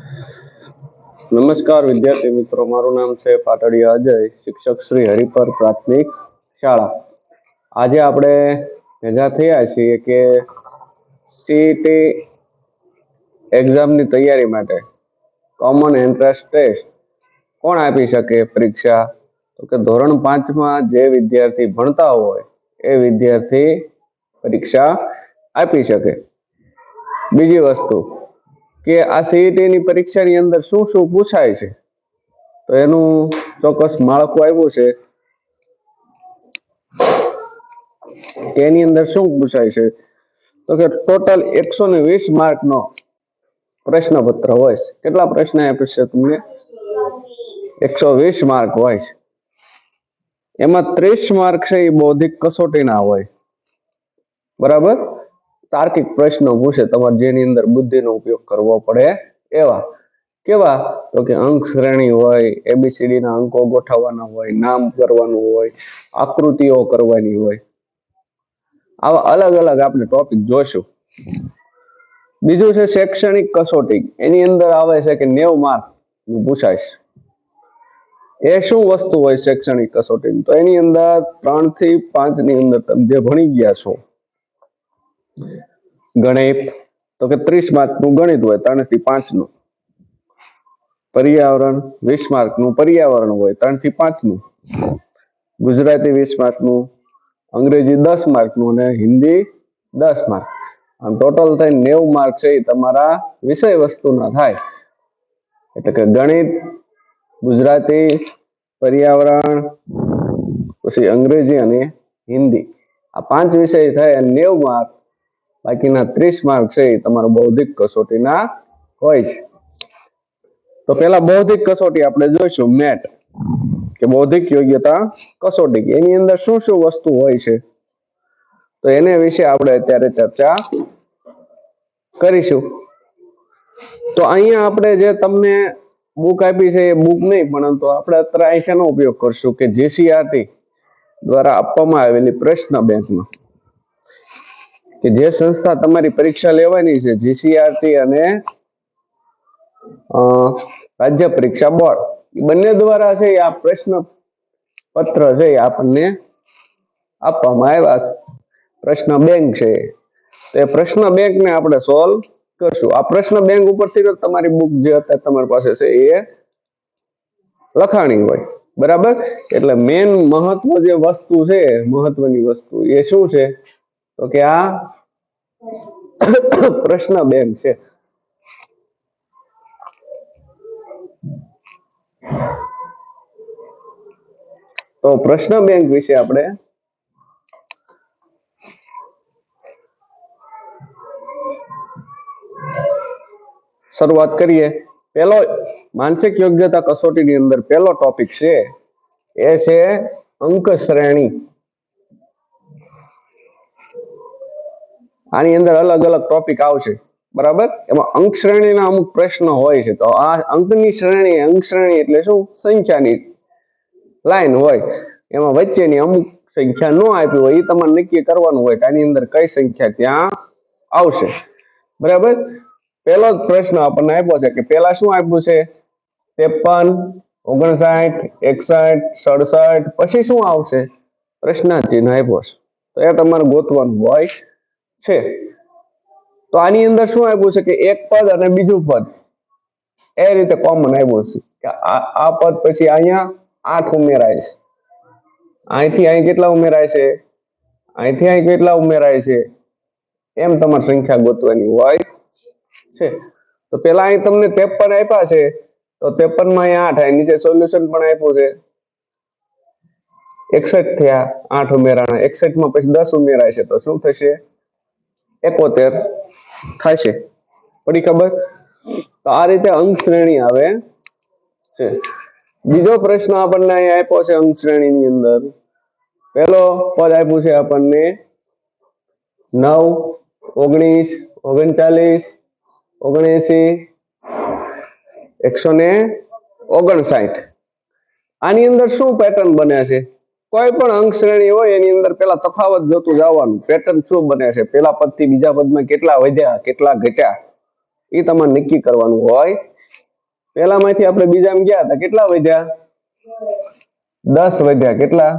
નમસ્કાર વિદ્યાર્થી મિત્રો, મારું નામ છે પાટડિયા અજય, શિક્ષક શ્રી હરિપર પ્રાથમિક શાળા. આજે આપણે ભેગા થયા છીએ કે સીઈટી એક્ઝામની તૈયારી માટે કોમન એન્ટ્રન્સ ટેસ્ટ કોણ આપી શકે પરીક્ષા? તો કે ધોરણ 5માં જે વિદ્યાર્થી ભણતા હોય એ વિદ્યાર્થી પરીક્ષા આપી શકે. બીજી વસ્તુ કે આ સીઈટી ની પરીક્ષાની અંદર શું શું પૂછાય છે, તો એનું ચોક્કસ માળખું આવ્યું છે. એની અંદર શું પૂછાય છે તો કે ટોટલ 120 માર્કનો પ્રશ્નપત્ર હોય છે. કેટલા પ્રશ્ન આપ્યા છે તમને? 120 માર્ક હોય છે. એમાં 30 માર્ક છે એ બૌદ્ધિક કસોટીના હોય, બરાબર. તાર્કિક પ્રશ્નો પૂછે તમારે, જેની અંદર બુદ્ધિનો ઉપયોગ કરવો પડે એવા. કેવા? તો કે અંક શ્રેણી હોય, એબીસીડી ના અંકો ગોઠવવાના હોય, નામ કરવાનું હોય, આકૃતિઓ કરવાની હોય. આવા અલગ અલગ આપણે ટોપિક જોશું. બીજું છે શૈક્ષણિક કસોટી. એની અંદર આવે છે કે 90 માર્ક પૂછાય છે. એ શું વસ્તુ હોય શૈક્ષણિક કસોટી? તો એની અંદર 3 થી 5 ની અંદર તમે જે ભણી ગયા છો, ગણિત તો કે 30 માર્કનું ગણિત હોય, 3 થી 5 નું. પર્યાવરણ 20 માર્કનું પર્યાવરણ હોય, 3 થી 5 નું. ગુજરાતી 20 માર્કનું, અંગ્રેજી 10 માર્કનું અને હિન્દી 10 માર્ક. આમ ટોટલ થઈને 90 માર્ક છે એ તમારા વિષય વસ્તુના થાય. એટલે કે ગણિત, ગુજરાતી, પર્યાવરણ, પછી અંગ્રેજી અને હિન્દી, આ 5 વિષય થાય અને 90 માર્ક. બાકીના 30 માર્ક છે એ તમારા બૌદ્ધિક કસોટીના હોય છે. તો પેલા બૌદ્ધિક કસોટી આપણે જોઈશું, મેટ કે બૌદ્ધિક યોગ્યતા કસોટી. એની અંદર શું શું વસ્તુ હોય છે, તો એને વિશે આપણે અત્યારે ચર્ચા કરીશું. તો અહીંયા આપણે જે તમને બુક આપી છે એ બુક નહીં, પરંતુ આપણે અત્યારે શેનો ઉપયોગ કરશું કે જીસીઆરટી દ્વારા આપવામાં આવેલી પ્રશ્ન બેંકમાં, કે જે સંસ્થા તમારી પરીક્ષા લેવાની છે, જીસીઆરટી અને રાજ્ય પરીક્ષા બોર્ડ, એ બંને દ્વારા છે આ પ્રશ્ન પત્ર છે આપણને આપવામાં આવ્યા. પ્રશ્ન બેંક છે, તો એ પ્રશ્ન બેંકને આપણે સોલ્વ કરશું. આ પ્રશ્ન બેંક ઉપરથી તો તમારી બુક જે અત્યારે તમારી પાસે છે એ લખાણી હોય, બરાબર. એટલે મેન મહત્વ જે વસ્તુ છે, મહત્વની વસ્તુ એ શું છે તો કે આ પ્રશ્ન બેંક છે. તો પ્રશ્ન બેંક વિશે આપણે શરૂઆત કરીએ. પેલો માનસિક યોગ્યતા કસોટીની અંદર પેલો ટોપિક છે એ છે અંક શ્રેણી. આની અંદર અલગ અલગ ટોપિક આવશે, બરાબર. એમાં અંક શ્રેણીના અમુક પ્રશ્નો હોય છે. તો આ અંકની શ્રેણી, અંક શ્રેણી એટલે શું? સંખ્યાની લાઈન હોય, એમાં વચ્ચેની અમુક સંખ્યા ન આપી હોય, એ તમારે નક્કી કરવાનું હોય કે આની અંદર કઈ સંખ્યા ત્યાં આવશે, બરાબર. પેલો જ પ્રશ્ન આપણને આપ્યો છે કે પેલા શું આપ્યું છે? 53, 59, 61, 67, પછી શું આવશે? પ્રશ્નાચિહ્ન આપ્યો છે, તો એ તમારે ગોતવાનું હોય છે. તો આની અંદર શું આપ્યું છે કે એક પદ અને બીજું પદ એ રીતે કોમન આપ્યું છે કે આ પદ પછી અહીંયા 8 ઉમેરાય છે, અહીંથી અહીં કેટલા ઉમેરાય છે, અહીંથી અહીં કેટલા ઉમેરાય છે, એમ તમારે સંખ્યા ગોતવાની હોય છે. તો પેલા અહીં તમને 53 આપ્યા છે, તો 53 માં અહીં 8, અહીં નીચે સોલ્યુશન પણ આપ્યું છે. 61 થયા, 8 ઉમેરાણા, 61 માં પછી 10 ઉમેરાય છે, તો શું થશે? 71 થશે. પડી ખબર? તો આ રીતે અંક શ્રેણી આવે છે. બીજો પ્રશ્ન આપણને અહીં આપ્યો છે અંક શ્રેણીની અંદર. પેલો પદ આપ્યું છે આપણને 9, 19, 39, 79, 159. આની અંદર શું પેટર્ન બને છે? કોઈ પણ અંક શ્રેણી હોય એની અંદર પેલા તફાવત જોતું જવાનું, પેટર્ન શું બને છે, પેલા પદથી બીજા પદમાં કેટલા વધ્યા, કેટલા ઘટ્યા, એ તમારે નક્કી કરવાનું હોય. પેલામાંથી આપણે બીજામાં ગયા હતા, કેટલા વધ્યા? 10 વધ્યા. કેટલા?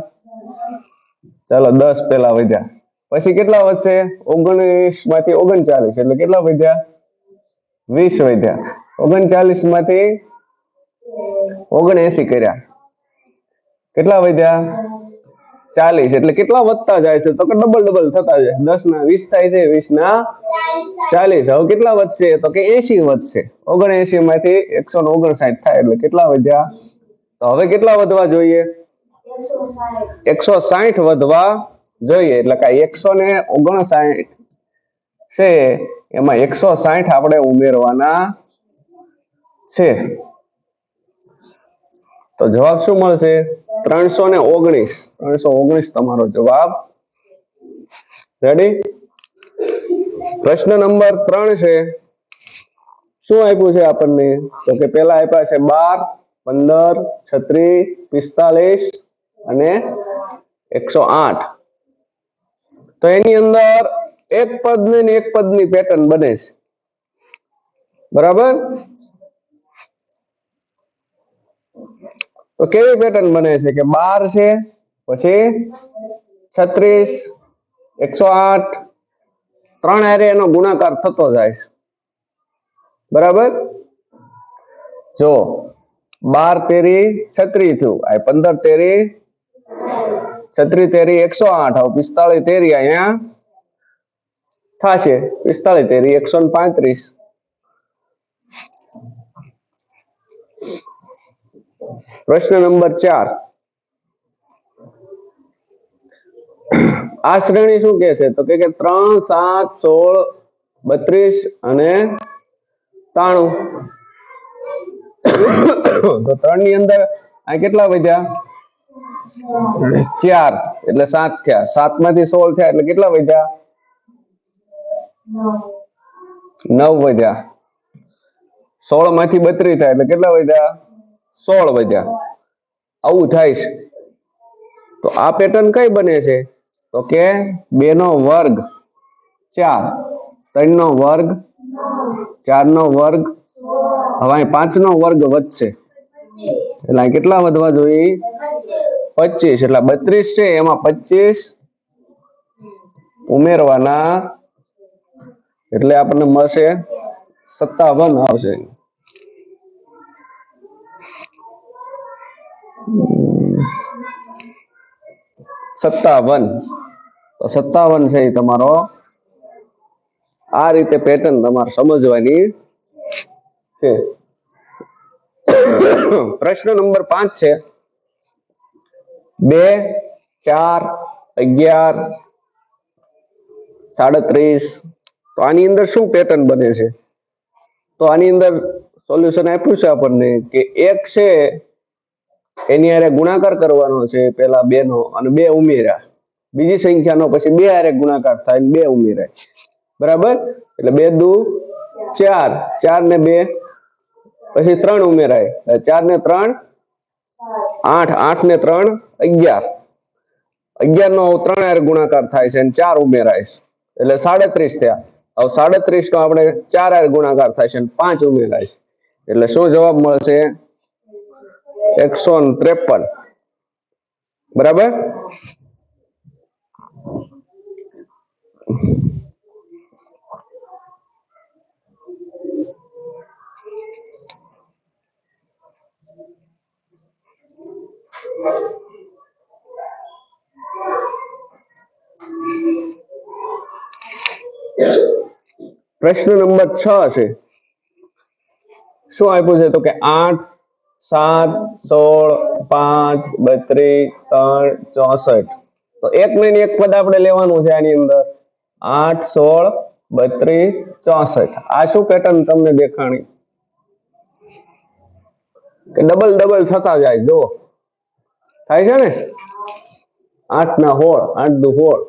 ચાલો 10 પેલા વધ્યા. પછી કેટલા વધશે? 19 માંથી 39 એટલે કેટલા વધ્યા? 20 વધ્યા. 39 માંથી 79 કર્યા, કેટલા વધ્યા? 40. એટલે કેટલા વધતા જાય છે? તો કે ડબલ થતા જાય. 10 ના 20 થાય છે, 20 ના 40. હવે કેટલા વધશે? તો કે 80 વધશે. 79 માંથી 159 થાય એટલે કેટલા વધ્યા? તો હવે કેટલા વધવા જોઈએ? 160 વધવા જોઈએ. એટલે કે 159 છે એમાં 160 આપણે ઉમેરવાના છે. તો જવાબ શું મળશે? 319. 319 તમારો જવાબ. રેડી? પ્રશ્ન નંબર 3 છે. શું આપ્યું છે આપણને? તો કે પેલા આપ્યા છે 12, 15, 36, 45 અને 108. તો એની અંદર એક પદ ને એક પદની પેટર્ન બને છે, બરાબર? તો કેવી પેટર્ન બને છે કે 12 છે, પછી 36, 108, ત્રણ હારે એનો ગુણાકાર થતો જાય છે, બરાબર? જો 12 તેરી 36 થયું, આ 15 તેરી 36 તેરી 108, હવે 45 તેરી અહીંયા થશે, 45 તેરી 135. પ્રશ્ન નંબર 4. આ શ્રેણી શું કહે છે? તો કે 3, 7, 16, 32 અને 93. તો 3 ની અંદર આ કેટલા વધ્યા? 4 એટલે 7 થયા. 7 માંથી 16 થયા એટલે કેટલા વધ્યા? 9 વધ્યા. 16 માંથી 32 થાય એટલે કેટલા વધ્યા? 16 વધ્યા. આવું થાય છે. તો આ પેટર્ન કઈ બને છે? તો કે 2 નો વર્ગ 4, 3 નો વર્ગ 4 નો વર્ગ, હવે 5 નો વર્ગ વધશે એટલે કેટલા વધવા જોઈએ? 25. એટલે 32 છે એમાં 25 ઉમેરવાના એટલે આપણને મળશે 57 આવશે. 57. તો 57 છે એ તમારો આ રીતે પેટર્ન તમારે સમજવાની છે. પ્રશ્ન નંબર 5 છે. 2, 4, 11, 37. તો આની અંદર શું પેટર્ન બને છે? તો આની અંદર સોલ્યુશન આપ્યું છે આપણને કે 1 છે એની હારે ગુણાકાર કરવાનો છે પેલા 2 નો અને 2 ઉમેર્યા. બીજી સંખ્યાનો પછી 2 હારે ગુણાકાર થાય અને 2 ઉમેરાય, બરાબર? એટલે 2 દુ 4, 4 ને 2 પછી 3 ઉમેરાય, 4 ને 3 8, 8 ને 3 11, 11 નો 3 હારે ગુણાકાર થાય છે અને 4 ઉમેરાય છે એટલે 37 થયા. હવે 37 નો આપણે 4 હારે ગુણાકાર થાય છે અને 5 ઉમેરાય છે એટલે શું જવાબ મળશે? 153. બરાબર? પ્રશ્ન નંબર 6 છે. શું આપ્યું છે? તો કે 8, 7, 16, 5, 32, 3, 64. તો એક ને એક પદ આપણે લેવાનું છે આની અંદર. 8, 16, 32, 64. આ શું પેટર્ન તમને દેખાણી? કે ડબલ થતા જાય. જો થાય છે ને, 8 ના 16, 8 દુ 16,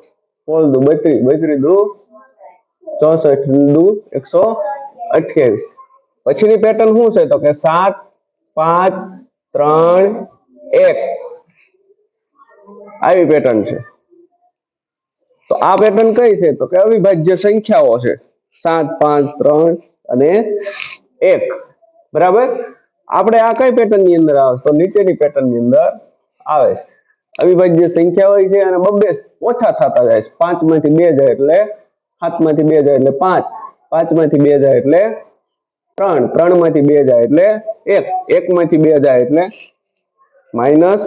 16 દુ 32, 32 દુ 64, દુ 128. પછીની પેટર્ન શું છે? તો કે 7, 5, 3, 1. આવી પેટર્ન છે. તો આ પેટર્ન કઈ છે? તો કે અવિભાજ્ય સંખ્યાઓ છે. 7, 5, 3, અને 1 બરાબર. આપણે આ કઈ પેટર્ન ની અંદર આવે તો નીચેની પેટર્ન ની અંદર આવે છે. અવિભાજ્ય સંખ્યા હોય છે અને બબ્બે ઓછા થતા જાય છે. 5 માંથી 2 જાય એટલે 7 માંથી 2 જાય એટલે 5, 5 માંથી 2 જાય એટલે 3, 3 માંથી 2 જાય એટલે 1, 1 માંથી 2 જાય એટલે -1.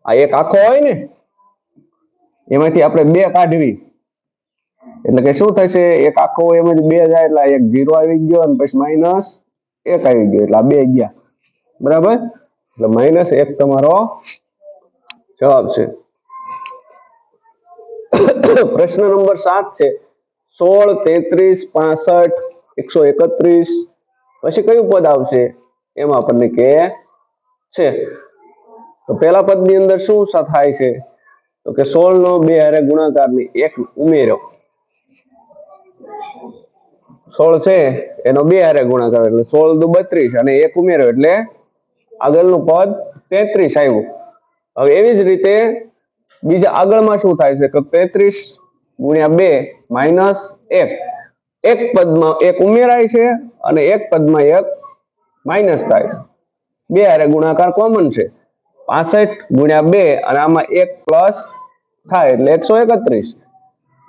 આ એક આખો હોય ને એમાંથી આપણે 2 કાઢવી એટલે કે શું થશે? એક આખો હોય એમાંથી 2 જાય એટલે એક 0 આવી ગયો અને પછી -1 આવી ગયો એટલે આ 2 ગયા બરાબર. એટલે -1 તમારો જવાબ છે. પ્રશ્ન નંબર 7 છે 16, 33, 65, 131 પછી કયું પદ આવશે એમાં આપણને કે છે. તો પહેલા પદ ની અંદર શું થાય છે તો કે 16 નો 2 હારે ગુણાકાર ની 1 ઉમેરો. 16 છે એનો 2 હારે ગુણાકાર એટલે 16 દુ 32 અને 1 ઉમેરો એટલે આગળનું પદ 33 આવ્યું. હવે એવી જ રીતે બીજા આગળમાં શું થાય છે કે 33 ગુણ્યા 2 માઇનસ 1. એક પદમાં 1 ઉમેરાય છે અને એક પદમાં 1 માઇનસ થાય છે. 2 હારે ગુણાકાર કોમન છે. 65 ગુણ્યા 2 અને આમાં 1 પ્લસ થાય એટલે 131.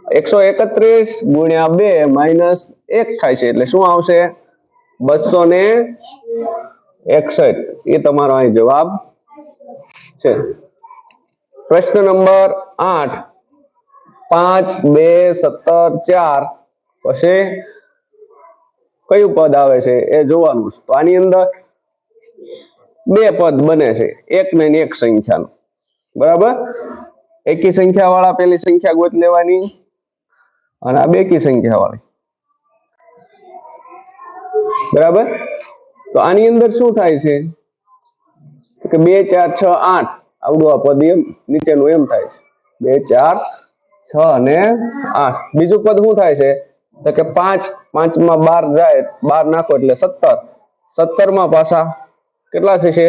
131 ગુણ્યા 2 માઇનસ 1 થાય છે એટલે શું આવશે? 261. એ તમારો અહીં જવાબ છે. પ્રશ્ન નંબર 8 5, 2, 17, 4 પછી કયું પદ આવે છે એ જોવાનું છે. તો આની અંદર 2 પદ બને છે એક ને એક સંખ્યાનું બરાબર. એકી સંખ્યા વાળા પેલી સંખ્યા ગોત લેવાની અને આ બેકી સંખ્યા વાળી બરાબર. તો આની અંદર શું થાય છે કે 2, 4, 6, 8 આવડું આ પદ એમ નીચેનું એમ થાય છે 2, 4, 6 અને 8. બીજું પદ શું થાય છે તો કે 5, 5 માં 12 જાય 12 નાખો એટલે 17, 17 માં પાછા કેટલા થશે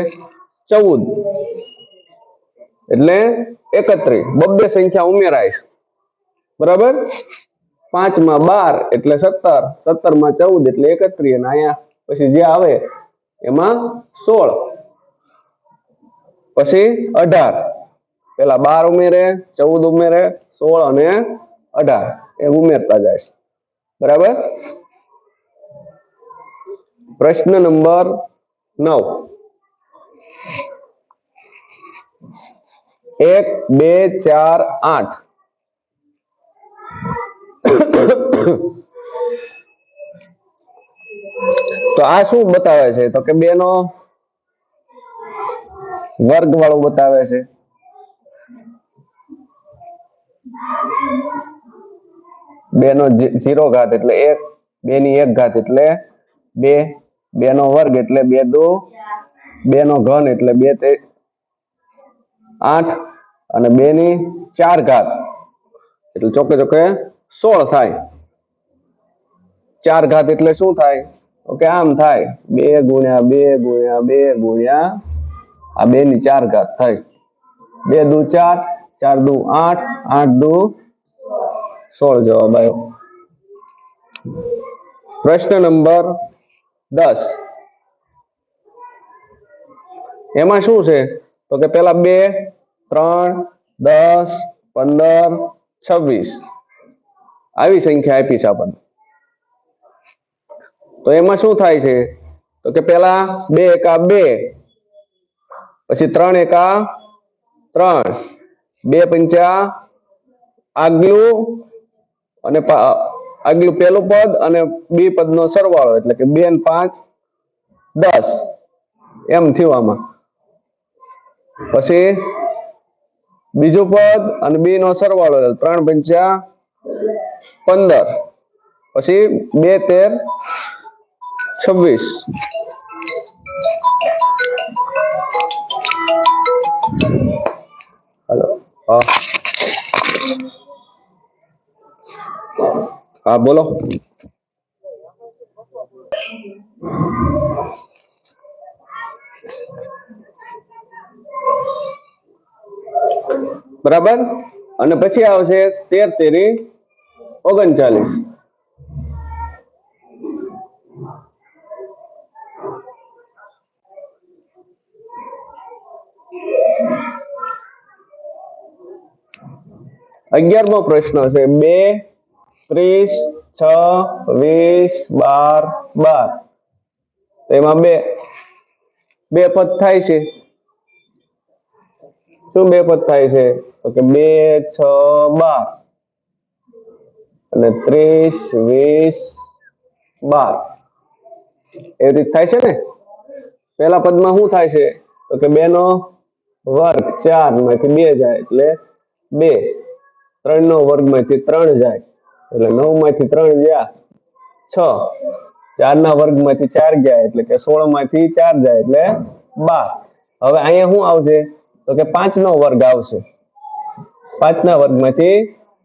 14 એટલે 31. બબ્બે સંખ્યા ઉમેરાય છે બરાબર. 5 માં 12 એટલે 17, 17 માં 14 એટલે 31 અને અહીંયા પછી જે આવે એમાં 16 પછી 18. પેલા 12 ઉમેરે 14 ઉમેરે 16 અને 18 એ ઉમેરતા જાય છે બરાબર. પ્રશ્ન નંબર 9 1, 2, 4, 8 તો આ શું બતાવે છે તો કે 2 નો વર્ગ વાળું બતાવે છે. 2 નો 0 ઘાત એટલે 1, 2 ની 1 ઘાત એટલે 2, 2 નો વર્ગ એટલે 2 દુ 2 નો ઘન એટલે 2 તે 8 અને 2 ની 4 ઘાત એટલે ચોકે ચોકે 16 થાય. 4 ઘાત એટલે શું થાય ઓકે આમ થાય 2 ગુણ્યા 2 ગુણ્યા 2 ગુણ્યા આ 2 ની 4 ઘાત થાય. 2 દુ 4, 4 દુ 8, 8 દુ 16 જવાબ આવ્યો. પ્રશ્ન નંબર 10 એમાં શું છે તો કે પેલા 2, 3, 10, 15, 26 આવી સંખ્યા આપી છે આપણને. તો એમાં શું થાય છે તો કે પેલા 2 એકા 2 પછી 3 એકા 3, 2 પંચા આગલું અને આગલું પેલું પદ અને બી પદ નો સરવાળો એટલે કે 2 ને 5 10 એમ થયું આમાં. પછી બીજું પદ અને બી નો સરવાળો 3 પંચા 15 પછી 2 13 26 हेलो हाँ बोलो बराबर અને પછી આવશે 13 તેરી 39 11મો પ્રશ્ન છે 2, 30, 6, 20, 12, 12. તો એમાં બે પદ થાય છે. શું બે પદ થાય છે? તો કે 2, 6, 12 અને 30, 20, 12 એવી રીતે થાય છે ને. પહેલા પદમાં શું થાય છે? તો કે 2 નો વર્ગ 4 માંથી 2 જાય એટલે 2, 3 નો વર્ગ માંથી 3 જાય એટલે 9 માંથી 3 ગયા 6, 4 ના વર્ગ માંથી 4 ગયા એટલે કે 16 માંથી 4 જાય એટલે 12. હવે અહીંયા શું આવશે? તો કે 5 નો વર્ગ આવશે. 5 ના વર્ગ માંથી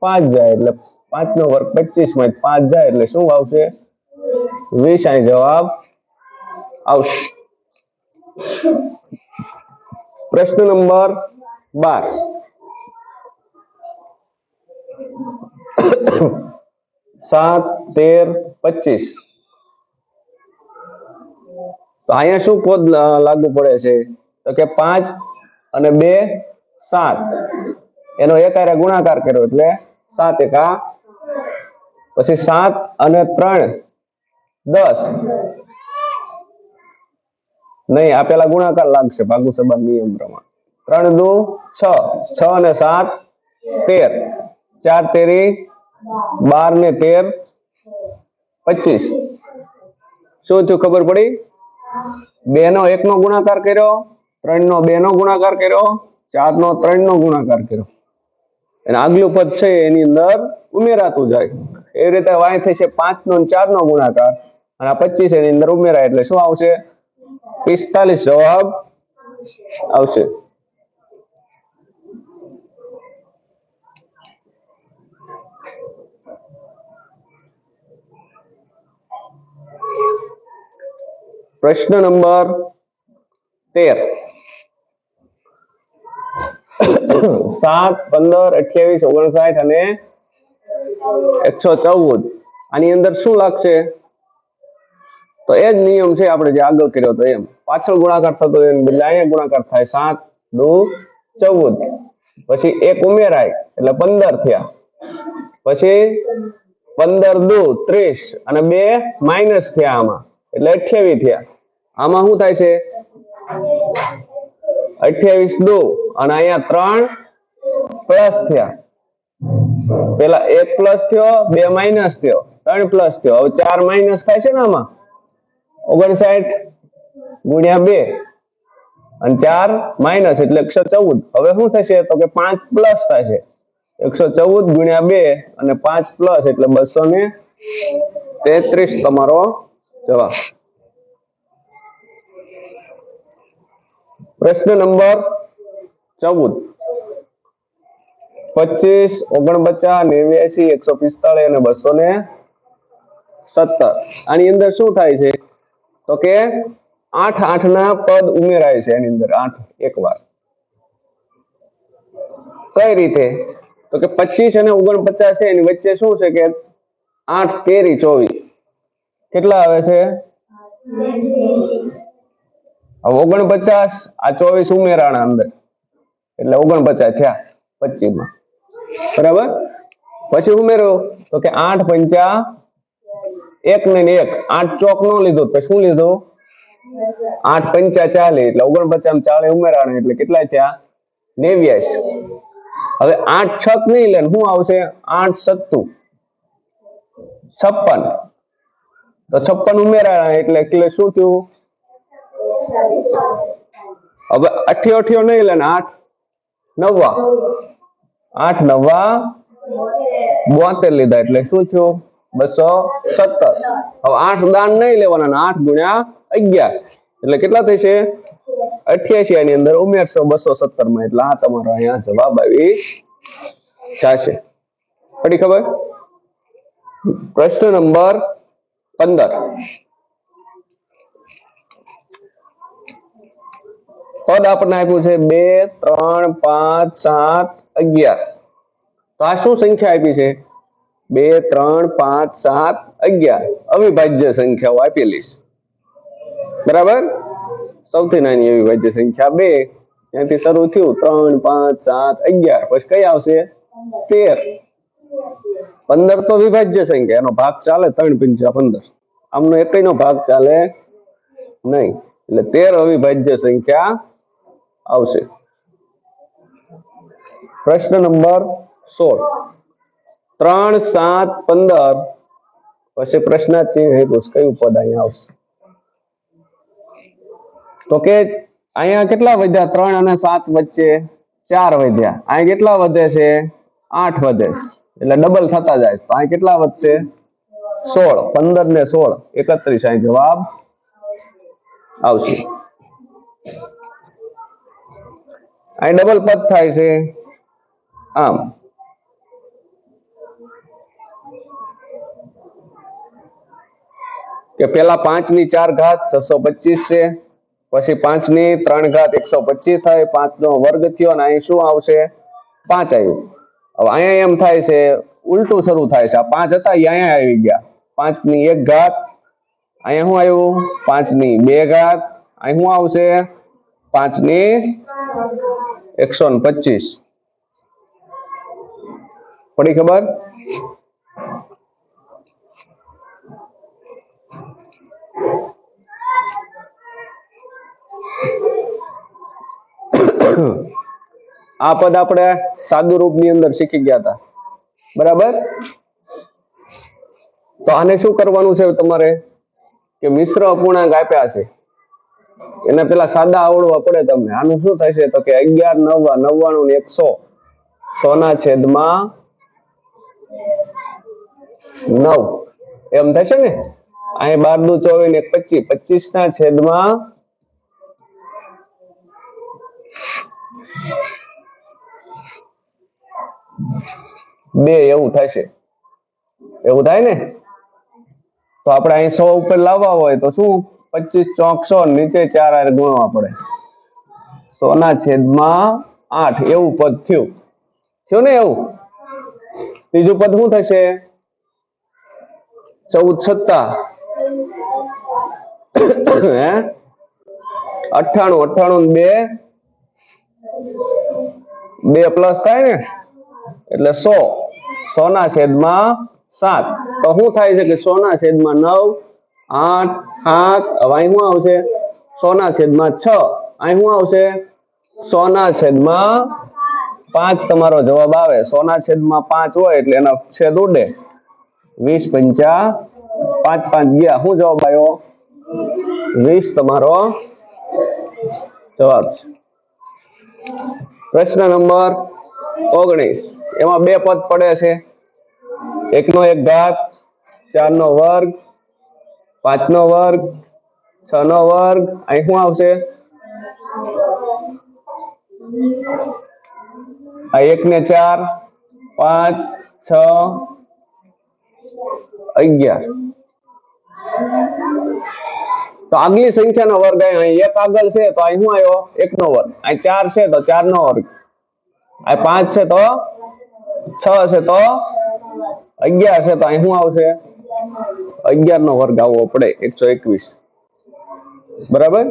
5 જાય એટલે 5 નો વર્ગ 25 માંથી 5 જાય એટલે શું આવશે? 20 અહીં જવાબ આવશે. પ્રશ્ન નંબર 12. 7, 13, 25. તો અહીંયા શું પદ લાગુ પડે છે? તો કે 5 અને 2 7 એનો એકારે ગુણાકાર કર્યો એટલે 7 એકા, પછી 7 અને 3 10 નહીં, આ પેલા ગુણાકાર લાગશે ભાગુ સંબંધ નિયમ પ્રમાણે. 3 દુ 6, 6 અને 7 13, 4 તેરી 12 ને 13 25. શું થયું ખબર પડી? 2 નો 1 નો ગુણાકાર કર્યો, 3 નો 2 નો ગુણાકાર કર્યો, 4 નો 3 નો ગુણાકાર કર્યો અને આગલું પદ છે એની અંદર ઉમેરાતું જાય. એવી રીતે વાય થશે 5 નો 4 નો ગુણાકાર અને આ 25 એની અંદર ઉમેરાય એટલે શું આવશે? 45 જવાબ આવશે. પ્રશ્ન નંબર 13. 7, 15, 28, 59 અને 114. આની અંદર શું લાગશે? તો એ જ નિયમ છે આપણે જે આગળ કર્યો હતો એમ. પાછળ ગુણાકાર થતો એને બદલે અહીંયા ગુણાકાર થાય. 7 દુ 14, પછી 1 ઉમેરાય એટલે 15 થયા, પછી 15 દુ 30 અને 2 માઇનસ થયા આમાં એટલે 28 થયા. આમાં શું થાય છે? 28 દુ અને અહીંયા 3 પ્લસ થયા. પેલા 1 પ્લસ થયો, 2 માઇનસ થયો, 3 પ્લસ થયો, હવે 4 માઇનસ થાય છે ને આમાં 59 ગુણ્યા 2 અને 4 માઇનસ એટલે 114. હવે શું થશે? તો કે 5 પ્લસ થશે. 114 ગુણ્યા 2 અને 5 પ્લસ એટલે 233 તમારો જવાબ. પ્રશ્ન નંબર 14. 25, 49, 89, 145 અને 217. આની અંદર શું થાય છે? તો કે 8 8 ના પદ ઉમેરાય છે એની અંદર 8 એકવાર. કઈ રીતે? તો કે 25 અને 49 છે એની વચ્ચે શું છે કે 8 તેરી 24 કેટલા આવે છે? 49 આ 24 ઉમેરાણા અંદર એટલે 49 થયા 25 માં. બરાબર? પછી ઉમેરો તો કે 8 પંચા 1 ને 1, 8 ચોક નો લીધો તો શું લીધું? 8 પંચા 40 એટલે 49 માં 40 ઉમેરાણા એટલે કેટલા થયા? 89. હવે 8 છક નહીં લે શું આવશે? 8 સત્તુ 56. તો 56 ઉમેરાણા એટલે શું થયું? હવે 88 નહીં લે 8 નવા 8 નવા 72 લીધા એટલે શું થયું? 217. હવે 8 દાન નહીં લેવાના, 8 ગુણ્યા 11 એટલે કેટલા થશે? 88 આની અંદર ઉમેરશો 217 માં એટલે આ તમારો અહીંયા જવાબ આવી જશે. પડી ખબર? પ્રશ્ન નંબર 15. પદ આપણને આપ્યું છે 2, 3, 5, 7, 11. તો આ શું સંખ્યા આપી છે? 2, 3, 5, 7, 11 અવિભાજ્ય સંખ્યાઓ આપેલી છે. બરાબર? સૌથી નાની અવિભાજ્ય સંખ્યા 2, ત્યાંથી શરૂ થયું 3, 5, 7, 11 પછી કઈ આવશે? 13. 15 તો વિભાજ્ય સંખ્યા, એનો ભાગ ચાલે 3 × 15. આમનો એકયનો ભાગ ચાલે નહીં, એટલે 13 અવિભાજ્ય સંખ્યા આવશે. પ્રશ્ન નંબર 16. 3, 7, 15 પછી પ્રશ્નાર્થ કયું પદ અહીંયા આવશે? તો કે અહીંયા કેટલા વધ્યા? 3 અને 7 વચ્ચે 4 વધ્યા. અહીંયા કેટલા વધે છે? 8 વધે છે, એટલે ડબલ થતા જાય. તો અહીંયા કેટલા વધશે? 16. 15 ને 16 31. અહીં જવાબ આવશે. અહીં ડબલ પદ થાય છે આમ. કે પેલા 5 ની 4 ઘાત 625 છે, પછી 5 ની 3 ઘાત 125 થાય, 5 નો વર્ગ થયો, અને અહીં શું આવશે? 5 આવ્યું. હવે અહીંયા એમ થાય છે ઉલટું શરૂ થાય છે. આ 5 હતા એ અહીંયા આવી ગયા. 5 ની 1 ઘાત, અહીંયા શું આવ્યું? 5 ની 2 ઘાત, અહીં શું આવશે? 5 ની 125. પડી ખબર? આ પદ આપણે સાદુ રૂપની અંદર શીખી ગયા હતા, બરાબર? તો આને શું કરવાનું છે તમારે? કે મિશ્ર અપૂર્ણાંક આપ્યા છે, એને પેલા સાદા આવડવા પડે તમને. આનું શું થશે? તો કે 11, 9, 99 ને 100 100 ના છેદમાં 9 એમ થશે ને. અહીં 12 દુ 24 ને 25 25 ના છેદમાં 2 એવું થશે. એવું થાય ને? તો આપણે અહીં 100 ઉપર લાવવા હોય તો શું? 25 ચોક 100, નીચે 4 હારે ગુણવા પડે. 100 ના છેદમાં 8 એવું પદ થયું. થયું ને એવું? ત્રીજું પદ શું થશે? 14 છત્તા હે 98 ને 2 પ્લસ થાય ને, એટલે 100 100 ના છેદમાં 7. તો શું થાય છે? કે 100 ના છેદમાં 9 8 7. હવે અહીં શું આવશે? 100 ના છેદમાં 6. અહીં શું આવશે? 100 ના છેદમાં 5 તમારો જવાબ આવે. 100 ના છેદમાં 5 હોય એટલે એનો છેદ ઉડે. 20 પંચા 5 5 ગયા. શું જવાબ આવ્યો? 20 તમારો જવાબ છે. પ્રશ્ન નંબર 19. એમાં 2 પદ પડે છે. 1 નો 1 ઘાત 4 નો વર્ગ 5 નો વર્ગ 6 નો વર્ગ. અહીં શું આવશે? આ 1 ને 4 5 6 11. તો આગલી સંખ્યાનો વર્ગ અહીં 1 આગળ છે તો અહીં શું આવ્યો? 1 નો વર્ગ. અહીં 4 છે તો 4 નો વર્ગ. અહીં 5 છે તો 6 છે તો 11 છે તો અહીં શું આવશે? 11 નો વર્ગ આવવો પડે. 121. બરાબર?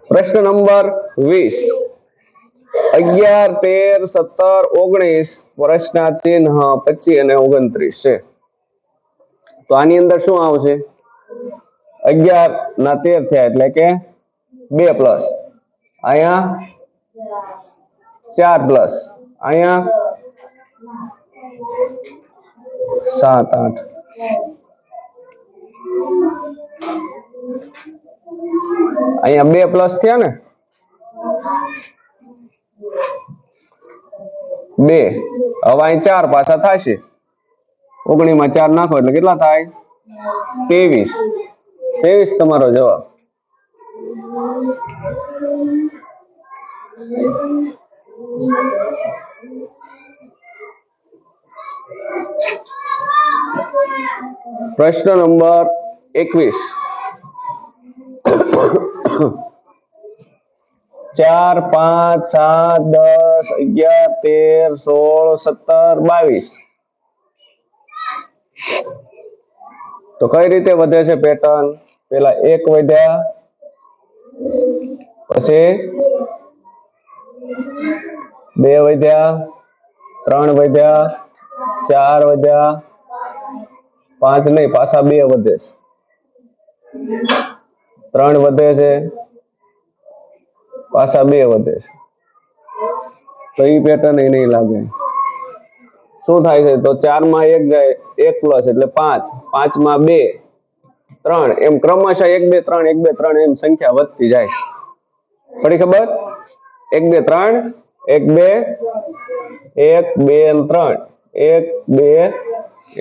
પ્રશ્ન નંબર 20. 11 13 17 19 પ્રશ્નાર્થ ચિહ્ન 25 અને 29 છે. તો આની અંદર શું આવશે? 11 ના 13 થયા એટલે કે 2 પ્લસ, અહીંયા 4 પ્લસ, અહીંયા 7 8. અહીંયા 2 પ્લસ થયા ને 2. હવે અહીં 4 પાછા થશે. 19 માં 4 નાખો એટલે કેટલા થાય? 23. 23 તમારો જવાબ. પ્રશ્ન નંબર 21. 4 5 7 10 11 13 16 17 22. તો કઈ રીતે વધે છે પેટર્ન? પેલા 1 વધ્યા, પછી 2 વધ્યા, 3 વધ્યા, 4 વધ્યા, 5 નહીં, પાછા 2 વધે છે, 3 વધે છે, પાછા 2 વધે છે. તો એ પેટર્ન એ નહીં લાગે. શું થાય છે? તો 4 માં 1 જાય, 1 પ્લસ એટલે 5, 5 માં 2, 3, એમ ક્રમશઃ 1 2 3 1 2 3 એમ સંખ્યા વધતી જાય. પડી ખબર? 1 2 3 1 2 1 2 અને 3 1 2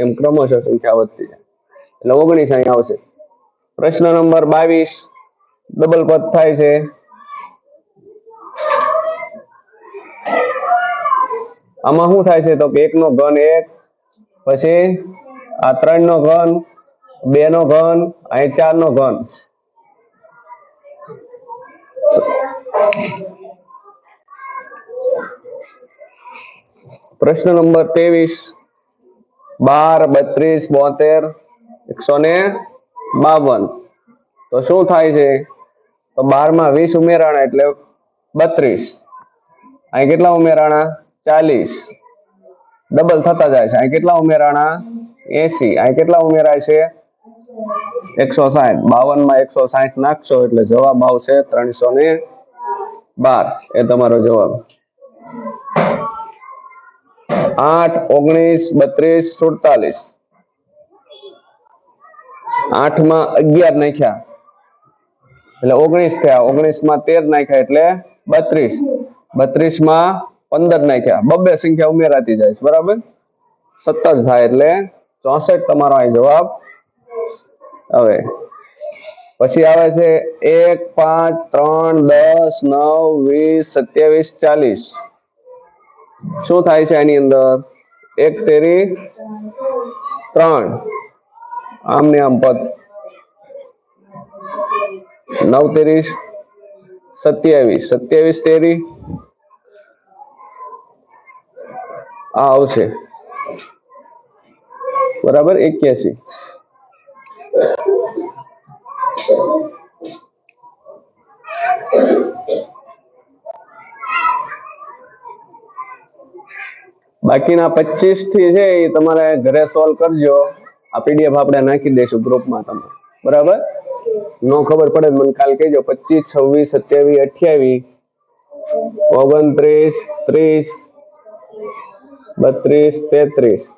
એમ ક્રમશઃ સંખ્યા વધતી જાય એટલે 19 અહીં આવશે. પ્રશ્ન નંબર 22 ડબલ પદ થાય છે. આમાં શું થાય છે? તો કે 1 નો ઘન 1, પછી આ 3 નો ઘન, 2 નો ઘન, અહીં 4 નો ઘન. પ્રશ્ન નંબર 23 12 32 72 152. તો શું થાય છે? તો 12 માં 20 ઉમેરાણા એટલે 32. અહીં કેટલા ઉમેરાણા? 40. ડબલ થતા જાય છે. અહીં કેટલા ઉમેરાણા? 80. અહીં કેટલા ઉમેરાય છે? 160. 52 માં 160 નાખશો એટલે જવાબ આવશે 312. એ તમારો જવાબ. 8 19 32 47. 8 માં 11 નાખ્યા એટલે 19 થયા. 19 માં 13 નાખ્યા એટલે 32. 32 માં 15 નાખ્યા. બબ્બે સંખ્યા ઉમેરાતી જાય છે. બરાબર? 17 થાય એટલે 64 તમારો અહીં જવાબ. હવે પછી આવે છે 1 5 3 10 9 20 27 40. શું થાય છે આની અંદર? 1 તેરી 3, આમ ને આમ પદ, 9 તેરી 27, 27 તેરી આ આવશે. બરાબર? 81. બાકીના 25 થી છે એ તમારે ઘરે સોલ્વ કરજો. આ પીડીએફ આપણે નાખી દઈશું ગ્રુપમાં તમે. બરાબર? નો ખબર પડે મને કાલ કહેજો. 25 26 27 28 29 30 32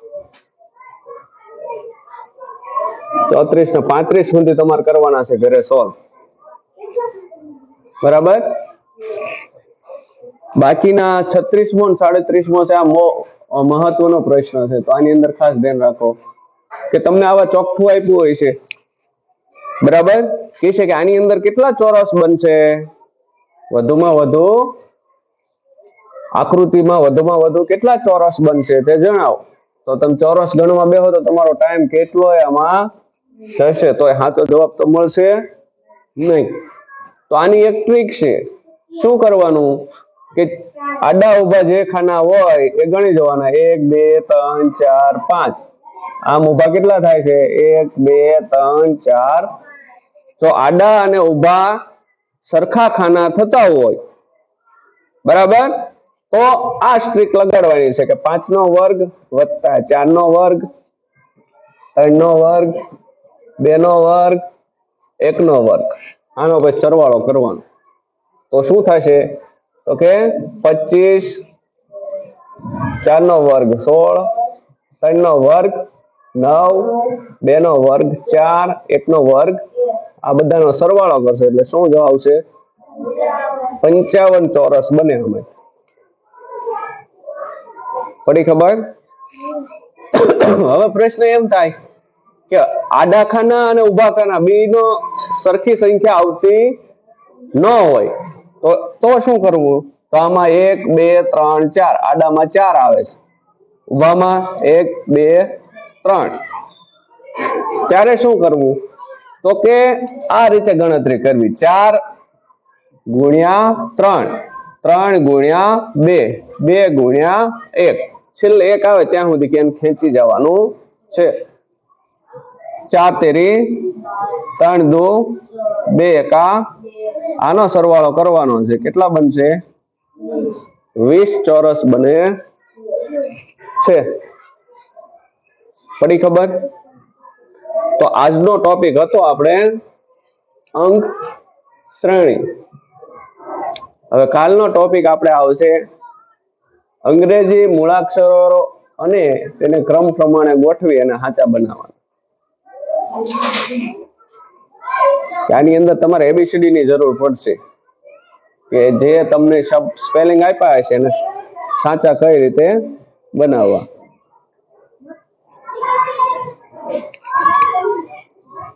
33 ને 35 સુધી તમારે કરવાના છે ઘરે સોલ્વ. બરાબર? બાકીના 36મો અને 37મો છે આ મહત્વનો પ્રશ્ન છે. તો આની અંદર ખાસ ધ્યાન રાખો કે તમને આવા ચોખ્ખું આપ્યું હોય છે. બરાબર? કે છે કે આની અંદર કેટલા ચોરસ બનશે? વધુમાં વધુ આકૃતિમાં વધુમાં વધુ કેટલા ચોરસ બનશે તે જણાવો. તો તમે ચોરસ ગણવા બેહો તો તમારો ટાઈમ કેટલો આમાં જશે તો સાચો જવાબ તો મળશે નહીં. તો આની એક ટ્રીક છે. શું કરવાનું કે આડા ઉભા જે ખાના હોય એ ગણી જવાના. 1 2 3 4 5. આમ ઉભા કેટલા થાય છે? 1 2 3 4. તો આડા અને ઉભા સરખા ખાના થતા હોય, બરાબર, તો આ સ્ટ્રીક લગાડવાની છે કે 5 નો વર્ગ વત્તા 4 નો વર્ગ, 3 નો વર્ગ, 2 નો વર્ગ, 1 નો વર્ગ. આનો પછી સરવાળો કરવાનો. તો શું થશે? તો કે 25, 4 નો વર્ગ 16, 3 નો વર્ગ 9, 2 નો વર્ગ 4, 1 નો વર્ગ. આ બધાનો સરવાળો કરશો એટલે શું જવાબ આવશે? 55 ચોરસ બને. અમે પડી ખબર? હવે પ્રશ્ન એમ થાય કે આડા ખાના અને ઉભા ખાના બેનો સરખી સંખ્યા આવતી ન હોય તો શું કરવું? તો આમાં 1 2 3 4. આડામાં 4 આવે છે, ઉભામાં 1 2 3. ત્યારે શું કરવું? તો કે આ રીતે ગણતરી કરવી. 4 ગુણ્યા 3, 3 ગુણ્યા 2, 2 ગુણ્યા 1. છેલ્લે 1 આવે ત્યાં સુધી કેમ ખેંચી જવાનું છે. 4 તેરી 3 દુ 2 એકા. આનો સરવાળો કરવાનો છે. કેટલા બનશે? 20 ચોરસ બને છે. પડી ખબર? તો આજનો ટોપિક હતો આપણે અંક શ્રેણી. હવે કાલનો ટોપિક આપણે આવશે અંગ્રેજી મૂળાક્ષરો અને તેને ક્રમ પ્રમાણે ગોઠવી અને સાચા બનાવવા. આની અંદર તમારે એબીસીડી ની જરૂર પડશે કે જે તમને સ્પેલિંગ આપ્યા હશે અને સાચા કઈ રીતે બનાવવા.